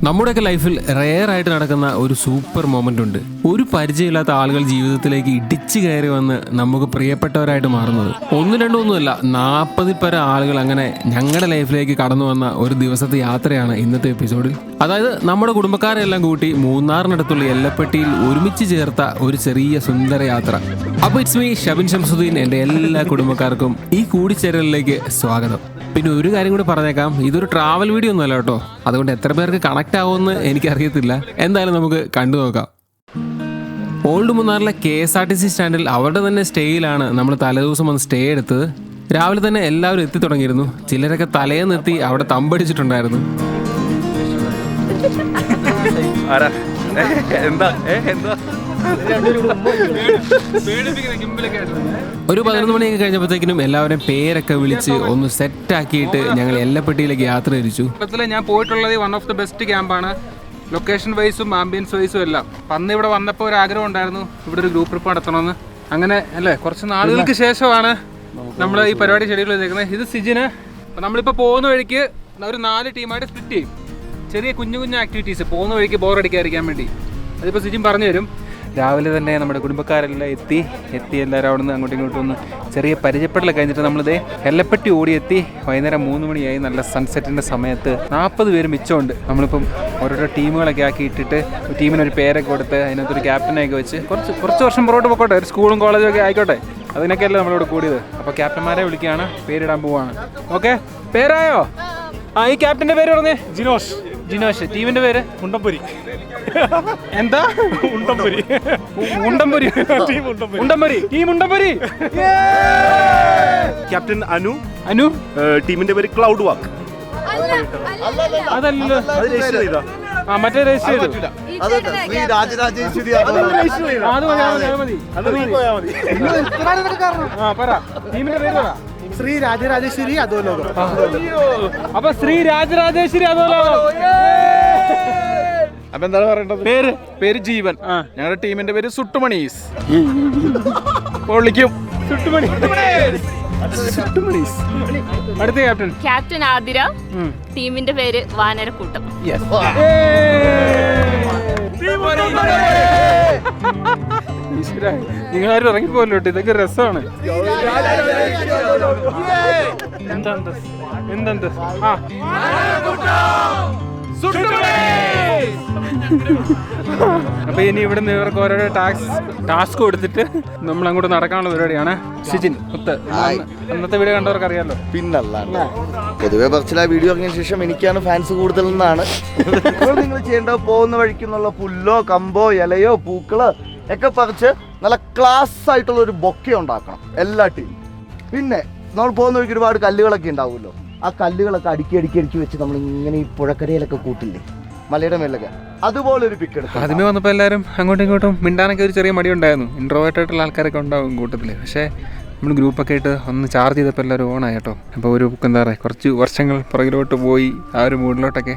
നമ്മുടെയൊക്കെ ലൈഫിൽ റെയർ ആയിട്ട് നടക്കുന്ന ഒരു സൂപ്പർ മൊമെന്റ് ഉണ്ട്. ഒരു പരിചയമില്ലാത്ത ആളുകൾ ജീവിതത്തിലേക്ക് ഇടിച്ചു കയറി വന്ന് നമുക്ക് പ്രിയപ്പെട്ടവരായിട്ട് മാറുന്നത്. ഒന്നും രണ്ടൊന്നുമല്ല, 40 പരം ആളുകൾ അങ്ങനെ ഞങ്ങളുടെ ലൈഫിലേക്ക് കടന്നു വന്ന ഒരു ദിവസത്തെ യാത്രയാണ് ഇന്നത്തെ എപ്പിസോഡിൽ. അതായത് നമ്മുടെ കുടുംബക്കാരെല്ലാം കൂട്ടി മൂന്നാറിനടുത്തുള്ള എല്ലപ്പെട്ടിയിൽ ഒരുമിച്ച് ചേർത്ത ഒരു ചെറിയ സുന്ദര യാത്ര. അപ്പോൾ ഇറ്റ്സ് മീ ഷബിൻ ശംസുദ്ദീൻ. എൻ്റെ എല്ലാ കുടുംബക്കാർക്കും ഈ കൂടിച്ചേരലിലേക്ക് സ്വാഗതം. പിന്നെ ഒരു കാര്യം കൂടി പറഞ്ഞേക്കാം, ഇതൊരു ട്രാവൽ വീഡിയോ ഒന്നും അല്ല കേട്ടോ. അതുകൊണ്ട് എത്ര പേർക്ക് കണക്ട് ആവുമെന്ന് എനിക്കറിയത്തില്ല. എന്തായാലും നമുക്ക് കണ്ടു നോക്കാം. ഓൾഡ് മൂന്നാറിലെ KSRTC സ്റ്റാൻഡിൽ അവരുടെ തന്നെ സ്റ്റേയിലാണ് നമ്മൾ തലേദിവസം വന്ന് സ്റ്റേ എടുത്തത്. രാവിലെ തന്നെ എല്ലാവരും എത്തി തുടങ്ങിയിരുന്നു. ചിലരൊക്കെ തലേന്നെത്തി അവിടെ തമ്പടിച്ചിട്ടുണ്ടായിരുന്നു. ഒരു 11 മണിയൊക്കെ കഴിഞ്ഞപ്പോഴത്തേക്കിനും എല്ലാവരും പേരൊക്കെ വിളിച്ച് ഒന്ന് സെറ്റ് ആക്കിയിട്ട് ഞങ്ങൾ എല്ലപ്പെട്ടിയിലേക്ക് യാത്ര തിരിച്ചു. ഞാൻ പോയിട്ടുള്ളത് വൺ ഓഫ് ദ ബെസ്റ്റ് ക്യാമ്പാണ്. ലൊക്കേഷൻ വൈസും ആംബിയൻസ് വൈസും എല്ലാം. അന്ന് ഇവിടെ വന്നപ്പോൾ ഒരു ആഗ്രഹം ഉണ്ടായിരുന്നു ഇവിടെ ഒരു ഗ്രൂപ്പ് ട്രിപ്പ് നടത്തണമെന്ന്. അങ്ങനെ അല്ലേ, കുറച്ച് നാളുകൾക്ക് ശേഷമാണ് നമ്മൾ ഈ പരിപാടി ഷെഡ്യൂൾ ചെയ്തേക്കുന്നത്. ഇത് സിജിന്. നമ്മളിപ്പോൾ പോകുന്ന വഴിക്ക് ഒരു 4 ടീമായിട്ട് സ്പ്ലിറ്റ് ചെയ്യും. ചെറിയ കുഞ്ഞു കുഞ്ഞു ആക്ടിവിറ്റീസ് പോകുന്ന വഴിക്ക് ബോറടിക്കാതിരിക്കാൻ വേണ്ടി. അതിപ്പോൾ സിജിൻ പറഞ്ഞു തരും. രാവിലെ തന്നെ നമ്മുടെ കുടുംബക്കാരെല്ലാം എത്തി എല്ലാവരും അവിടെ നിന്ന് അങ്ങോട്ടും ഇങ്ങോട്ടും ഒന്ന് ചെറിയ പരിചയപ്പെടലൊക്കെ കഴിഞ്ഞിട്ട് നമ്മളിത് എല്ലപ്പെട്ടി ഓടിയെത്തി. വൈകുന്നേരം 3 മണിയായി. നല്ല സൺസെറ്റിൻ്റെ സമയത്ത് 40 പേര് മിച്ചമുണ്ട്. നമ്മളിപ്പം ഓരോരോ ടീമുകളൊക്കെ ആക്കി ഇട്ടിട്ട് ടീമിനൊരു പേരൊക്കെ കൊടുത്ത് അതിനകത്തൊരു ക്യാപ്റ്റനെയൊക്കെ വെച്ച് കുറച്ച് വർഷം പുറകോട്ട് പോയിക്കോട്ടെ, ഒരു സ്കൂളും കോളേജും ഒക്കെ ആയിക്കോട്ടെ, അതിനൊക്കെയല്ലേ നമ്മളിവിടെ കൂടിയത്. അപ്പോൾ ക്യാപ്റ്റന്മാരെ വിളിക്കുകയാണ്, പേരിടാൻ പോവാണ്. ഓക്കെ, പേരായോ? ഈ ക്യാപ്റ്റൻ്റെ പേര് പറഞ്ഞേ. ജിനോഷ്. ടീമിന്റെ പേര് മുണ്ടംപുരി. എന്താ? മുണ്ടംപുരി. മുണ്ടംപുരി. ടീം മുണ്ടംപുരി. ക്യാപ്റ്റൻ അനു. ടീമിന്റെ പേര് ക്ലൗഡ് വാക്ക്. അതല്ലോ, മറ്റേ രജിസ്റ്റർ ചെയ്തു. ടീമിന്റെ പേര് പറ. ശ്രീ രാജരാജേശ്വരി അധോലോകം. അപ്പൊ ശ്രീ രാജരാജേശ്വരി അധോലോകം. അപ്പൊ എന്താണ് പറയേണ്ടത്? പേര് ജീവൻ. ഞങ്ങളുടെ ടീമിന്റെ പേര് സുട്ടുമണീസ്. പൊള്ളിക്കും. അടുത്ത ക്യാപ്റ്റൻ ആതിര. ടീമിന്റെ പേര് വാനരക്കൂട്ടം. നിങ്ങളാരും ഇറങ്ങിപ്പോല്ലോ, ഇതൊക്കെ രസമാണ്. എന്തെന്ത് അപ്പൊ ഇനി ഇവിടെ നിന്ന് ഇവർക്ക് ഓരോ ടാസ്ക് കൊടുത്തിട്ട് നമ്മൾ അങ്ങോട്ട് നടക്കാനുള്ള പരിപാടിയാണ്. ഷിജിൻ മുത്ത്, അന്നത്തെ വീഡിയോ കണ്ടവർക്ക് അറിയാലോ. പിന്നല്ല, പൊതുവെ പറച്ചിൽ ആ വീഡിയോ ഇറങ്ങിയ ശേഷം എനിക്കാണ് ഫാൻസ് കൂടുതലെന്നാണ്. നിങ്ങൾ ചെയ്യേണ്ടത് പോകുന്ന വഴിക്കുന്നുള്ള പുല്ലോ കമ്പോ ഇലയോ പൂക്കളോ ഒക്കെ പറിച്ച് നല്ല ക്ലാസ് ആയിട്ടുള്ള ഒരു ബൊക്കെ ഉണ്ടാക്കണം എല്ലാ ടീം. പിന്നെ നമ്മൾ പോകുന്ന വഴിക്ക് ഒരുപാട് കല്ലുകളൊക്കെ ഉണ്ടാവുമല്ലോ, ആ കല്ലുകളൊക്കെ അടുക്കി വെച്ച് നമ്മൾ ഇങ്ങനെ ഈ പുഴക്കരയിലൊക്കെ കൂട്ടില്ലേ, മലയുടെ മേലൊക്കെ, അതുപോലെ ഒരു പിക്ക് എടുക്കും. ആദ്യമേ വന്നപ്പോൾ എല്ലാവരും അങ്ങോട്ടും ഇങ്ങോട്ടും മിണ്ടാനൊക്കെ ഒരു ചെറിയ മടി ഉണ്ടായിരുന്നു. ഇൻട്രോവേർട്ട് ആയിട്ടുള്ള ആൾക്കാരൊക്കെ ഉണ്ടാവും കൂട്ടത്തിൽ. പക്ഷേ നമ്മൾ ഗ്രൂപ്പൊക്കെ ആയിട്ട് ഒന്ന് ചാർജ് ചെയ്തപ്പോൾ എല്ലാവരും ഓണായി കേട്ടോ. അപ്പോൾ ഒരു എന്താ പറയുക, കുറച്ച് വർഷങ്ങൾ പുറകിലോട്ട് പോയി ആ ഒരു മൂഡിലോട്ടൊക്കെ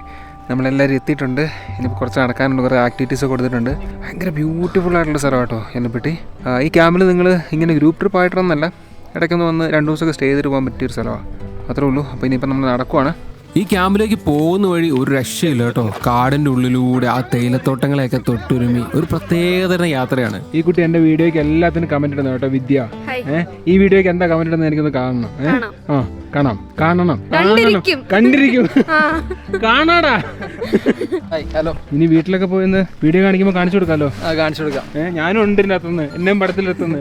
നമ്മളെല്ലാവരും എത്തിയിട്ടുണ്ട്. ഇനിയിപ്പോൾ കുറച്ച് നടക്കാനുണ്ട്, കുറേ ആക്ടിവിറ്റീസൊക്കെ കൊടുത്തിട്ടുണ്ട്. ഭയങ്കര ബ്യൂട്ടിഫുൾ ആയിട്ടുള്ള സ്ഥലം കേട്ടോ എന്നെപ്പറ്റി. ഈ ക്യാമ്പിൽ നിങ്ങൾ ഇങ്ങനെ ഗ്രൂപ്പ് ട്രിപ്പ് ആയിട്ടൊന്നല്ല, ഇടയ്ക്കൊന്ന് വന്ന് 2 ദിവസമൊക്കെ സ്റ്റേ ചെയ്തിട്ട് പോകാൻ പറ്റിയൊരു സ്ഥലമാണ്. അത്രേ ഉള്ളൂ. അപ്പോൾ ഇനിയിപ്പോൾ നമ്മൾ നടക്കുവാണ്. ഈ ക്യാമ്പിലേക്ക് പോകുന്ന വഴി ഒരു രക്ഷയില്ല കേട്ടോ. കാടിൻ്റെ ഉള്ളിലൂടെ ആ തേയിലത്തോട്ടങ്ങളെയൊക്കെ തൊട്ടുരുമി ഒരു പ്രത്യേകതരം യാത്രയാണ്. ഈ കുട്ടി എൻ്റെ വീഡിയോയ്ക്ക് എല്ലാത്തിനും കമന്റ് ഇടുന്നു കേട്ടോ. വിദ്യ, ഈ വീഡിയോയ്ക്ക് എന്താ കമന്റ് ഇടുന്നത് എനിക്കൊന്ന് കാണണം. കണ്ടിരിക്കും. കാണാടാ. ഹലോ. ഇനി വീട്ടിലൊക്കെ പോയി വീഡിയോ കാണിക്കുമ്പോൾ കാണിച്ചു കൊടുക്കാമല്ലോ. കാണിച്ചു കൊടുക്കാം. ഞാനും ഉണ്ട് ഇതിനകത്തുനിന്ന്, എന്നെയും പടത്തിലെത്തുന്നു,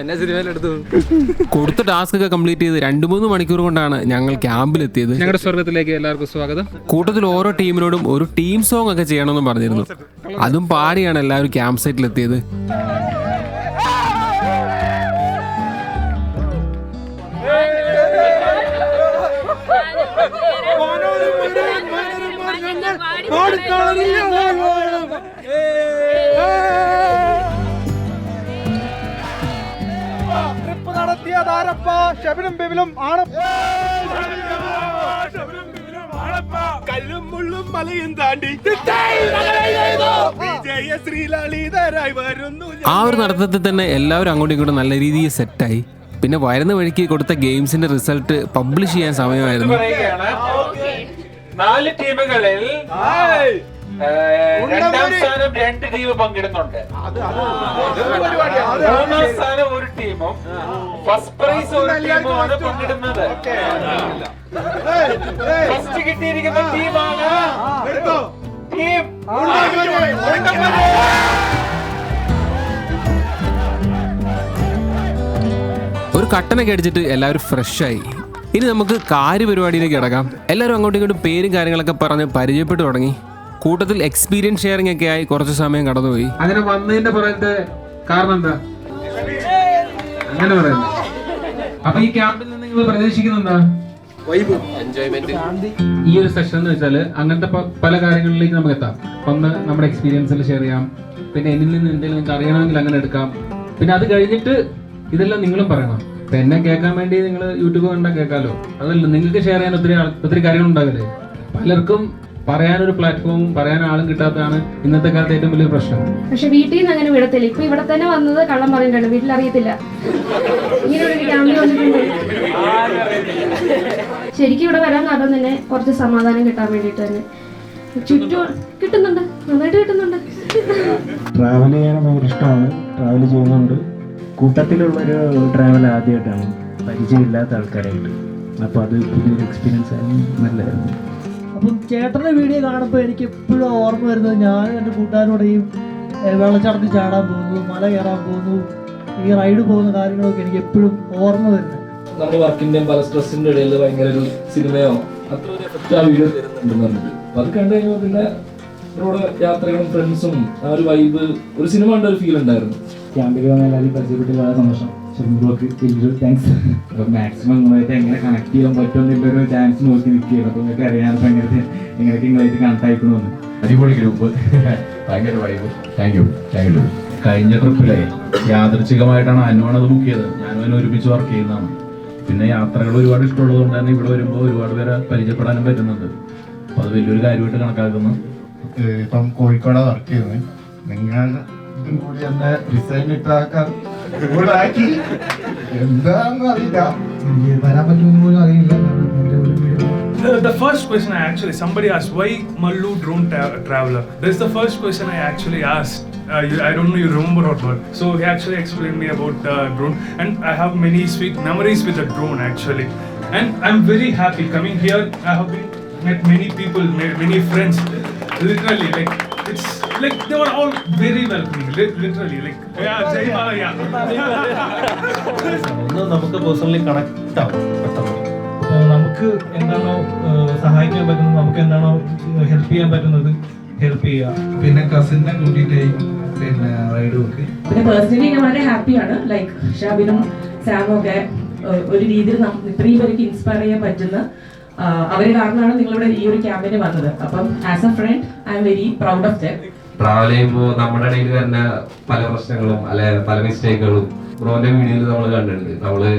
എന്നെ സിനിമയിലെടുത്തു. കൊടുത്ത ടാസ്ക് ഒക്കെ കംപ്ലീറ്റ് ചെയ്ത് 2-3 മണിക്കൂർ കൊണ്ടാണ് ഞങ്ങൾ ക്യാമ്പിലെത്തിയത്. ഞങ്ങളുടെ സ്വർഗത്തിലേക്ക് എല്ലാവർക്കും സ്വാഗതം. കൂട്ടത്തിൽ ഓരോ ടീമിനോടും ഒരു ടീം സോങ് ഒക്കെ ചെയ്യണമെന്നും പറഞ്ഞിരുന്നു. അതും പാടിയാണ് എല്ലാവരും ക്യാമ്പ് സൈറ്റിലെത്തിയത്. ട്രിപ്പ് നടത്തിയതാരപ്പ ഷബിനും ബിബിലും ആണ്. കല്ലും മുള്ളും മലയും താണ്ടി ആ ഒരു നടത്തത്തിൽ തന്നെ എല്ലാവരും അങ്ങോട്ടും ഇങ്ങോട്ടും നല്ല രീതിയിൽ സെറ്റായി. പിന്നെ വരുന്ന വഴിക്ക് കൊടുത്ത ഗെയിംസിന്റെ റിസൾട്ട് പബ്ലിഷ് ചെയ്യാൻ സമയമായിരുന്നു. 4 ടീമുകളിൽ രണ്ടാം സ്ഥാനം 2 ടീം പങ്കിടുന്നുണ്ട്. 3ാം സ്ഥാനം ഒരു ടീമും ഫസ്റ്റ് പ്രൈസ് ഒരു ടീമുമാണ് പങ്കിടുന്നത്. ഫസ്റ്റ് കിട്ടിയിരിക്കുന്ന ടീമാണ് ടീം ഒരു കട്ടനൊക്കെ അടിച്ചിട്ട് എല്ലാവരും ഫ്രഷായി. ഇനി നമുക്ക് കാര്യപരിപാടിയിലേക്ക് കിടക്കാം. എല്ലാവരും അങ്ങോട്ടും ഇങ്ങോട്ടും പേരും കാര്യങ്ങളൊക്കെ പറഞ്ഞ് പരിചയപ്പെട്ടു തുടങ്ങി. കൂട്ടത്തിൽ എക്സ്പീരിയൻസ് ഷെയറിംഗ് ഒക്കെ ആയി കുറച്ച് സമയം കടന്നുപോയി. അങ്ങനെ വന്നതിന്റെ പുറത്തെ കാരണം എന്താ അങ്ങനെ പറയുന്നത്? അപ്പൊ ഈ ക്യാമ്പിൽ നിന്ന് നിങ്ങൾ പ്രതീക്ഷിക്കുന്നെന്താ? ഈ ഒരു സെഷൻ എന്ന് വെച്ചാല് അങ്ങനത്തെ പല കാര്യങ്ങളിലേക്ക് നമുക്ക് എത്താം. ഒന്ന് നമ്മുടെ എക്സ്പീരിയൻസിൽ ഷെയർ ചെയ്യാം, പിന്നെ എന്നിൽ നിന്ന് എന്തെങ്കിലും നിങ്ങൾക്ക് അറിയണമെങ്കിൽ അങ്ങനെ എടുക്കാം. പിന്നെ അത് കഴിഞ്ഞിട്ട് ഇതെല്ലാം നിങ്ങളും പറയണം. ഇപ്പൊ എന്നെ കേൾക്കാൻ വേണ്ടി നിങ്ങൾ യൂട്യൂബ് കണ്ടാൽ കേൾക്കാമല്ലോ, അതല്ല നിങ്ങൾക്ക് ഷെയർ ചെയ്യാൻ ഒത്തിരി കാര്യങ്ങൾ ഉണ്ടാവില്ലേ. പലർക്കും പറയാനൊരു പ്ലാറ്റ്ഫോമും പറയാൻ ആളും കിട്ടാത്തതാണ് ഇന്നത്തെ കാലത്ത് ഏറ്റവും വലിയ പ്രശ്നം. പക്ഷെ വീട്ടിൽ നിന്ന് അങ്ങനെ വിടത്തില്ല. ഇപ്പൊ ഇവിടെ തന്നെ വന്നത് കള്ളം പറഞ്ഞിട്ടാണ്, വീട്ടിൽ അറിയത്തില്ല ഇങ്ങനെ ഒരു ക്യാമ്പിൽ വന്നിട്ടുണ്ട്. ശരിക്കും ഇവിടെ വരാൻ കാരണം തന്നെ കുറച്ച് സമാധാനം കിട്ടാൻ വേണ്ടിട്ട് തന്നെ. ചുറ്റും കിട്ടുന്നുണ്ട്, നന്നായിട്ട് കിട്ടുന്നുണ്ട്. ട്രാവൽ ചെയ്യാൻ ഭയങ്കര ഇഷ്ടമാണ്, ട്രാവൽ ചെയ്യുന്നുണ്ട്. കൂട്ടത്തിലുള്ളൊരു ട്രാവൽ ആദ്യമായിട്ടാണ്, പരിചയമില്ലാത്ത ആൾക്കാരായിട്ട്. അപ്പോൾ അത് പുതിയൊരു എക്സ്പീരിയൻസ് ആയിരുന്നു, നല്ലതായിരുന്നു. അപ്പം ചേട്ടൻ്റെ വീഡിയോ കാണുമ്പോൾ എനിക്ക് എപ്പോഴും ഓർമ്മ വരുന്നത് ഞാനും എൻ്റെ കൂട്ടുകാരോടെയും വെള്ളച്ചാട്ടത്തിൽ ചാടാൻ പോകുന്നു, മല കയറാൻ പോകുന്നു, ഈ റൈഡ് പോകുന്ന കാര്യങ്ങളൊക്കെ എനിക്ക് എപ്പോഴും ഓർമ്മ വരുന്നത്. നമ്മുടെ വർക്കിൻ്റെയും പല സ്ട്രെസ്സിൻ്റെ ഇടയിൽ ഭയങ്കര ഒരു സിനിമയോ അത്ര ഒരു എഫക്റ്റ് ആ വീഡിയോ തരുന്നുണ്ടെന്ന് പറഞ്ഞിട്ട് അത് കണ്ടു കഴിഞ്ഞാൽ പിന്നെ നമ്മുടെ യാത്രകളും ഫ്രണ്ട്സും ആ ഒരു വൈബ്, ഒരു സിനിമ കണ്ട ഒരു ഫീൽ ഉണ്ടായിരുന്നു. ക്യാമ്പിൽ വന്ന എല്ലാവരും പരിചയപ്പെട്ട് വളരെ സന്തോഷം. ബ്രോക്ക് വലിയൊരു താങ്ക്സ്. അപ്പോൾ മാക്സിമം നിങ്ങളായിട്ട് എങ്ങനെ കണക്ട് ചെയ്യാൻ പറ്റുമെന്നുള്ളൊരു ചാൻസ് നോക്കി നിൽക്കുകയാണ്. അപ്പോൾ നിങ്ങൾക്ക് അറിയാതെ എങ്ങനെയൊക്കെ നിങ്ങളായിട്ട് കണക്ട് ആയിക്കണമെന്ന്. അടിപൊളി ഗ്രൂപ്പ്, ഭയങ്കര വൈബ്. Thank you. കഴിഞ്ഞ ട്രിപ്പിലെ യാദൃച്ഛികമായിട്ടാണ് അനുവാണത് ബുക്ക് ചെയ്തത്. ഞാനും അതിന് ഒരുമിച്ച് വർക്ക് ചെയ്യുന്നതാണ്. പിന്നെ യാത്രകൾ ഒരുപാട് ഇഷ്ടമുള്ളത് കൊണ്ട് തന്നെ ഇവിടെ വരുമ്പോൾ ഒരുപാട് പേരെ പരിചയപ്പെടാനും പറ്റുന്നുണ്ട്. അപ്പോൾ അത് വലിയൊരു കാര്യമായിട്ട് കണക്കാക്കുന്നു. ഇപ്പം കോഴിക്കോടാണ് വർക്ക് ചെയ്യുന്നത്. നിങ്ങൾ ഇതും കൂടി എന്നെ ഡിസൈൻ ഇട്ടാക്കാൻ ആക്കി എന്താണെന്ന് അറിയില്ല, വരാൻ പറ്റുമെന്ന് പോലും അറിയില്ല. The first question I actually, somebody asked, why Mallu drone traveler? That's the first question I actually asked. I don't know you remember or not. So he actually explained me about drone, and I have many sweet memories with the drone actually. And I'm very happy coming here. I have met many people, many friends. Literally, like it's like they were all very welcoming. Literally, like yeah, Jai Bala, yeah. ഒന്ന് നമുക്ക് personally connect ആവും പെട്ടെന്ന്. നമുക്ക് എന്താണോ സഹായിക്കാൻ പറ്റുന്നത്, നമുക്ക് എന്താണോ ഹെൽപ്പ് ചെയ്യാൻ പറ്റുന്നത് ഹെൽപ്പ് ചെയ്യുക. പിന്നെ കസിനെ കൂട്ടിയിട്ടായിരിക്കും പിന്നെ റൈഡ് ഒക്കെ. പിന്നെ പേഴ്സണലി ഞാൻ വളരെ ഹാപ്പിയാണ്. ലൈക്ക് ഷാബിനും സാമും ഒക്കെ ഒരു രീതിയിൽ ഇത്രയും പേർക്ക് ഇൻസ്പയർ ചെയ്യാൻ പറ്റുന്ന അവരെ കാരണമാണ് നിങ്ങളിവിടെ ഈ ഒരു ക്യാമ്പിന് വന്നത്. അപ്പം as a friend I am very proud of that. Travel ചെയ്യുമ്പോൾ നമ്മുടെ ഇടയിൽ വരുന്ന പല പ്രശ്നങ്ങളും അല്ലെ പല മിസ്റ്റേക്കുകളും ബ്രോന്റെ വീഡിയോയിൽ നമ്മൾ കണ്ടിട്ടുണ്ട്. നമ്മള്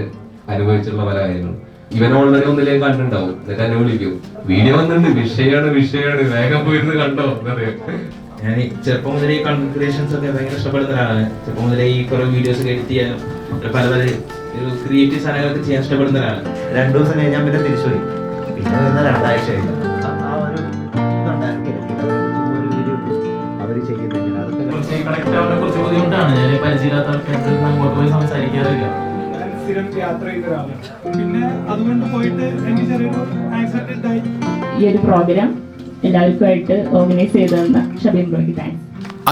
അനുഭവിച്ചിട്ടുള്ള പല കാര്യങ്ങളും ഇവൻ ഓൾറെഡി ഒന്നിലേക്ക് കണ്ടിട്ടുണ്ടാവും. എന്നിട്ട് എന്നെ വിളിക്കും, വീഡിയോ വന്നിട്ടുണ്ട്, വിഷയമാണ് വേഗം പോയിരുന്ന് കണ്ടോ എന്നറിയാം. ഞാൻ ചെറുപ്പം മുതലേ കണ്ടന്റ് ക്രിയേഷൻസ് ഒക്കെ ഭയങ്കര ഇഷ്ടപ്പെടുന്ന ഒരാളാണ്. ചെറുപ്പം മുതലേ ഈ കുറെ വീഡിയോസ് എഡിറ്റ് ചെയ്യാനും പല പല ഒരു ക്രിയേറ്റീവ് സാധനങ്ങളൊക്കെ ചെയ്യാൻ ഇഷ്ടപ്പെടുന്ന ഒരാളാണ്. 2 ദിവസം കഴിഞ്ഞാൽ പിന്നെ തിരിച്ചു പോയി. പിന്നെ വരുന്ന 2 ആഴ്ച കഴിഞ്ഞു ആ ഒരു വീഡിയോ അവർ ചെയ്യുന്നില്ല. അതൊക്കെ കുറച്ച് കണക്ട് ആവാൻ കുറച്ച് ബുദ്ധിമുട്ടാണ്. ഞാൻ പരിചയമില്ലാത്ത ആൾക്കാർക്ക് അങ്ങോട്ട് പോയി സംസാരിക്കാറില്ല. സ്ഥിരം യാത്ര ചെയ്ത ഒരാളാണ്. പിന്നെ അതുകൊണ്ട് പോയിട്ട് എനിക്ക് ചെറിയൊരു ആക്സിഡന്റ് ആയി. ഈ ഒരു പ്രോഗ്രാം എല്ലാവർക്കുമായിട്ട് ഓർഗനൈസ് ചെയ്തു തന്ന ഷബീൻ ബ്രോയ്ക്ക് താങ്ക്സ്.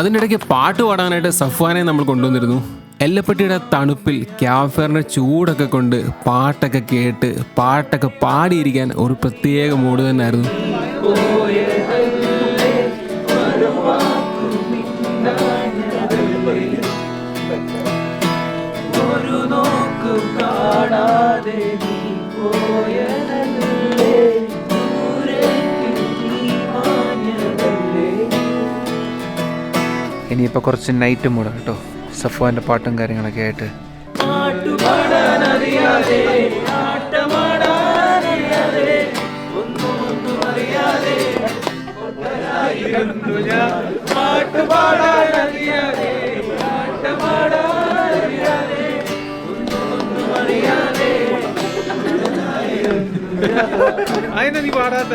അതിനിടയ്ക്ക് പാട്ട് പാടാനായിട്ട് സഫ്വാനെ നമ്മൾ കൊണ്ടുവന്നിരുന്നു. എല്ലപ്പെട്ടിയുടെ തണുപ്പിൽ ക്യാമ്പ് ഫയറിൻ്റെ ചൂടൊക്കെ കൊണ്ട് പാട്ടൊക്കെ കേട്ട് പാട്ടൊക്കെ പാടിയിരിക്കാൻ ഒരു പ്രത്യേക മൂഡ് തന്നെ ആയിരുന്നു. ഇനിയിപ്പോൾ കുറച്ച് നൈറ്റ് മൂടാം കേട്ടോ, സഫ്വാൻ്റെ പാട്ടും കാര്യങ്ങളൊക്കെ ആയിട്ട്. അതിനാ നീ പാടാത്ത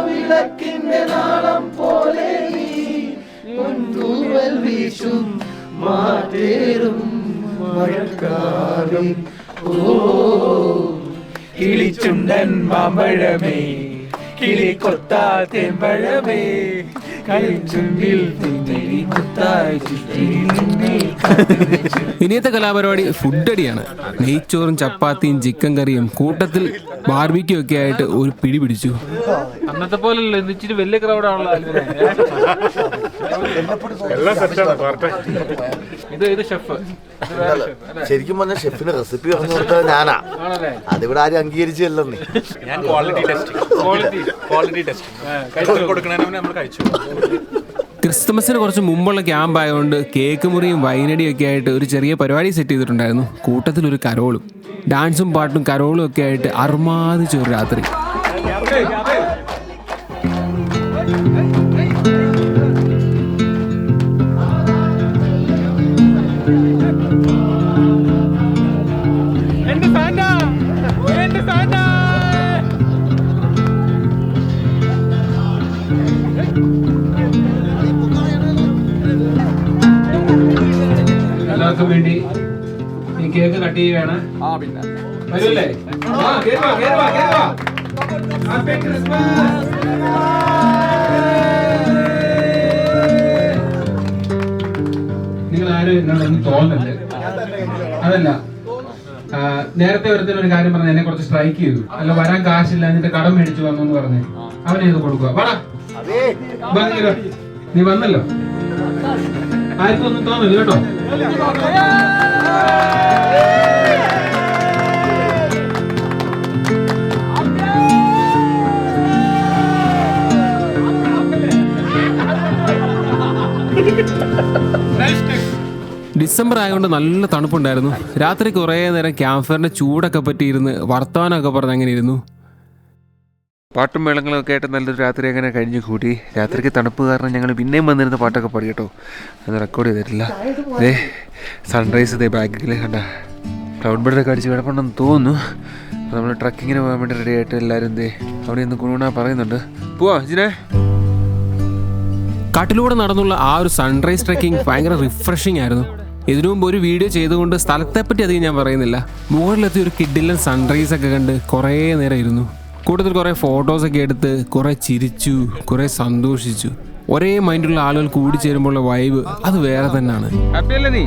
വിളക്കിന്റെ നാളം പോലെ വീശും മാറ്റേറും മഴക്കാലം കിളിച്ചുണ്ടൻ മാമ്പഴമേ കിളി കൊത്താ തേമ്പഴമേ കളിച്ചുണ്ടിൽ ഇനിയത്തെ കലാപരിപാടി ഫുഡ് അടിയാണ്. നെയ്ച്ചോറും ചപ്പാത്തിയും ചിക്കൻ കറിയും കൂട്ടത്തിൽ ബാർബിക്യൂ ഒക്കെ ആയിട്ട് ഒരു പിടി പിടിച്ചു. അന്നത്തെ പോലല്ലോ ഇച്ചിരി വലിയ ക്രൗഡാണല്ലോ. ഇത് ഷെഫ്. ശരിക്കും പറഞ്ഞ ഷെഫിന് റെസിപ്പി പറഞ്ഞു കൊടുത്തത് ഞാനാ. അതിവിടെ ആരും അംഗീകരിച്ചല്ലെന്നേ. ഞാൻ ക്വാളിറ്റി ടെസ്റ്റ് കൊടുക്കണേനെ നമ്മൾ കഴിച്ചു. ക്രിസ്മസിന് കുറച്ച് മുമ്പുള്ള ക്യാമ്പ് ആയതുകൊണ്ട് കേക്ക് മുറിയും വൈനടിയും ഒക്കെ ആയിട്ട് ഒരു ചെറിയ പരിപാടി സെറ്റ് ചെയ്തിട്ടുണ്ടായിരുന്നു. കൂട്ടത്തിൽ ഒരു കരോളും ഡാൻസും പാട്ടും കരോളും ഒക്കെ ആയിട്ട് അർമാദിച്ചൊരു രാത്രി. എല്ലാവർക്കും വേണ്ടി ഈ കേക്ക് കട്ട് ചെയ്യുകയാണ്. വരൂല്ലേ? നിങ്ങൾ ആരും എന്നോടൊന്നും തോന്നല്ലേ. അതല്ല, നേരത്തെ ഒരുത്തനൊരു കാര്യം പറഞ്ഞ എന്നെ കുറച്ച് സ്ട്രൈക്ക് ചെയ്തു. അല്ല, വരാൻ കാശില്ല എന്നിട്ട് കടം മേടിച്ചു വന്നു എന്ന് പറഞ്ഞ് അവനെ ഇത് കൊടുക്കുക. വാടാ, നീ വന്നല്ലോ. ആർക്കും ഒന്നും തോന്നില്ല കേട്ടോ. ഡിസംബർ ആയതുകൊണ്ട് നല്ല തണുപ്പുണ്ടായിരുന്നു. രാത്രി കുറേ നേരം ക്യാമ്പ് ഫയറിന്റെ ചൂടൊക്കെ പറ്റിയിരുന്ന് വർത്തമാനമൊക്കെ പറഞ്ഞ് അങ്ങനെ ഇരുന്നു. പാട്ടും മേളങ്ങളൊക്കെ ആയിട്ട് നല്ലൊരു രാത്രി അങ്ങനെ കഴിഞ്ഞു കൂടി. രാത്രിക്ക് തണുപ്പ് കാരണം ഞങ്ങൾ പിന്നെയും വന്നിരുന്ന പാട്ടൊക്കെ പാടി കേട്ടോ. അത് റെക്കോർഡ് ചെയ്തിട്ടില്ല. ഇതേ സൺറൈസ് ഇതേ ബാക്കിൽ കണ്ട ക്ലൗഡ് ബെഡൊക്കെ അടിച്ച് കിടപ്പുണ്ടെന്ന് തോന്നുന്നു. അപ്പോൾ നമ്മൾ ട്രക്കിങ്ങിന് പോകാൻ വേണ്ടി റെഡി ആയിട്ട് എല്ലാവരും എന്തേ അവിടെ നിന്ന് കുണുണ പറയുന്നുണ്ട്. പോവാ ജിനെ. കാട്ടിലൂടെ നടന്നുള്ള ആ ഒരു സൺറൈസ് ട്രെക്കിംഗ് ഭയങ്കര റിഫ്രഷിംഗ് ആയിരുന്നു. ഇതിനു മുമ്പ് ഒരു വീഡിയോ ചെയ്തുകൊണ്ട് സ്ഥലത്തെപ്പറ്റി അധികം ഞാൻ പറയുന്നില്ല. മുകളിലെത്തി ഒരു കിഡിലൻ സൺറൈസ് ഒക്കെ കണ്ട് കുറേ നേരം ഇരുന്നു. കൂട്ടത്തിൽ കുറേ ഫോട്ടോസൊക്കെ എടുത്ത് കുറേ ചിരിച്ചു, കുറേ സന്തോഷിച്ചു. ഒരേ മൈൻഡുള്ള ആളുകൾ കൂടി ചേരുമ്പോഴുള്ള വൈബ് അത് വേറെ തന്നെയാണ്. ഹാപ്പിയല്ലേ നീ?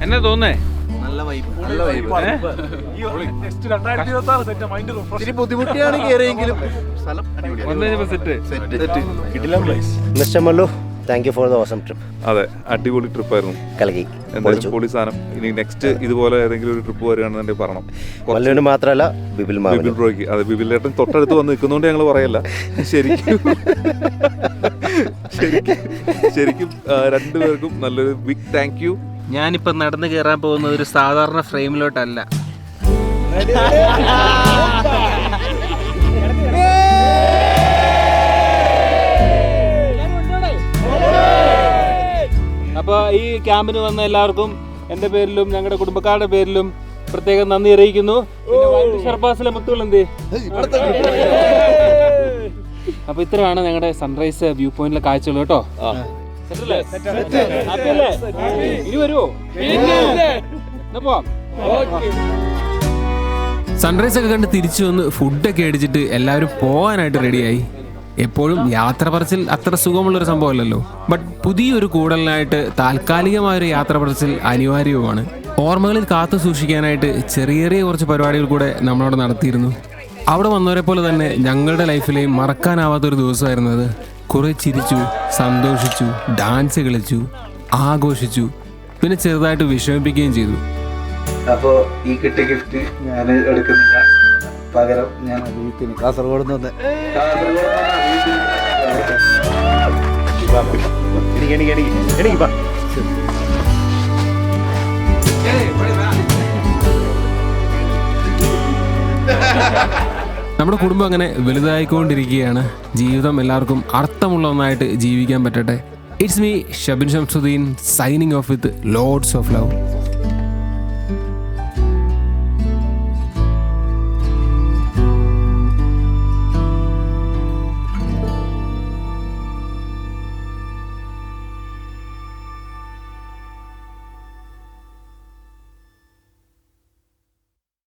എന്നാ തോന്നേ? ബുദ്ധിമുട്ടിയാണ് കേറിയെങ്കിലും mister Mallu, thank you for the awesome trip. അതെ, അടിപൊളി ട്രിപ്പായിരുന്നു. കലക്കി എന്തായാലും പൊളി സാധനം. ഇനി നെക്സ്റ്റ് ഇതുപോലെ ഏതെങ്കിലും ഒരു ട്രിപ്പ് വരികയാണെന്നുണ്ടെങ്കിൽ പറയണം. മല്ലുവിന് മാത്രമല്ല ബിബിൽ ബ്രോയ്ക്ക്. അതെ, ബിബിലേട്ടൻ തൊട്ടടുത്ത് വന്ന് നിൽക്കുന്നതുകൊണ്ട് ഞങ്ങൾ പറയല്ല. ശരിക്കും രണ്ടുപേർക്കും നല്ലൊരു ബിഗ് താങ്ക് യു. ഞാനിപ്പോൾ നടന്നു കയറാൻ പോകുന്നത് ഒരു സാധാരണ ഫ്രെയിമിലോട്ടല്ല. അപ്പോൾ ഈ ക്യാമ്പിന് വന്ന എല്ലാവർക്കും എൻ്റെ പേരിലും ഞങ്ങളുടെ കുടുംബക്കാരുടെ പേരിലും പ്രത്യേകം നന്ദി അറിയിക്കുന്നു. പിന്നെ ഷർബാസിലെ മുത്തുകൾ എന്തേ. അപ്പോൾ ഇത്രയാണ് ഞങ്ങളുടെ സൺറൈസ് വ്യൂ പോയിന്റിലെ കാഴ്ചകൾ കേട്ടോ. ഇനി വരുമോ? സൺറൈസ് ഒക്കെ കണ്ട് തിരിച്ചു വന്ന് ഫുഡൊക്കെ അടിച്ചിട്ട് എല്ലാവരും പോകാനായിട്ട് റെഡിയായി. എപ്പോഴും യാത്ര പറച്ചിൽ അത്ര സുഖമുള്ളൊരു സംഭവമല്ലല്ലോ. ബട്ട് പുതിയൊരു കൂടലിനായിട്ട് താൽക്കാലികമായൊരു യാത്ര പറച്ചിൽ അനിവാര്യവുമാണ്. ഓർമ്മകളിൽ കാത്തു സൂക്ഷിക്കാനായിട്ട് ചെറിയ ചെറിയ കുറച്ച് പരിപാടികൾ കൂടെ നമ്മളവിടെ നടത്തിയിരുന്നു. അവിടെ വന്നവരെ പോലെ തന്നെ ഞങ്ങളുടെ ലൈഫിലെയും മറക്കാനാവാത്തൊരു ദിവസമായിരുന്നു അത്. കുറേ ചിരിച്ചു, സന്തോഷിച്ചു, ഡാൻസ് കളിച്ചു, ആഘോഷിച്ചു, പിന്നെ ചെറുതായിട്ട് വിഷമിപ്പിക്കുകയും ചെയ്തു. അപ്പോൾ ഈ കിട്ടിയ ഗിഫ്റ്റ് ഞാൻ എടുക്കുന്നില്ല. പകരം ഞാൻ കാസർഗോഡ് നിന്ന് നമ്മുടെ കുടുംബം അങ്ങനെ വലുതായിക്കൊണ്ടിരിക്കുകയാണ്. ജീവിതം എല്ലാവർക്കും അർത്ഥമുള്ള ഒന്നായിട്ട് ജീവിക്കാൻ പറ്റട്ടെ. It's me Shabin Shamsuddin signing off with loads of love.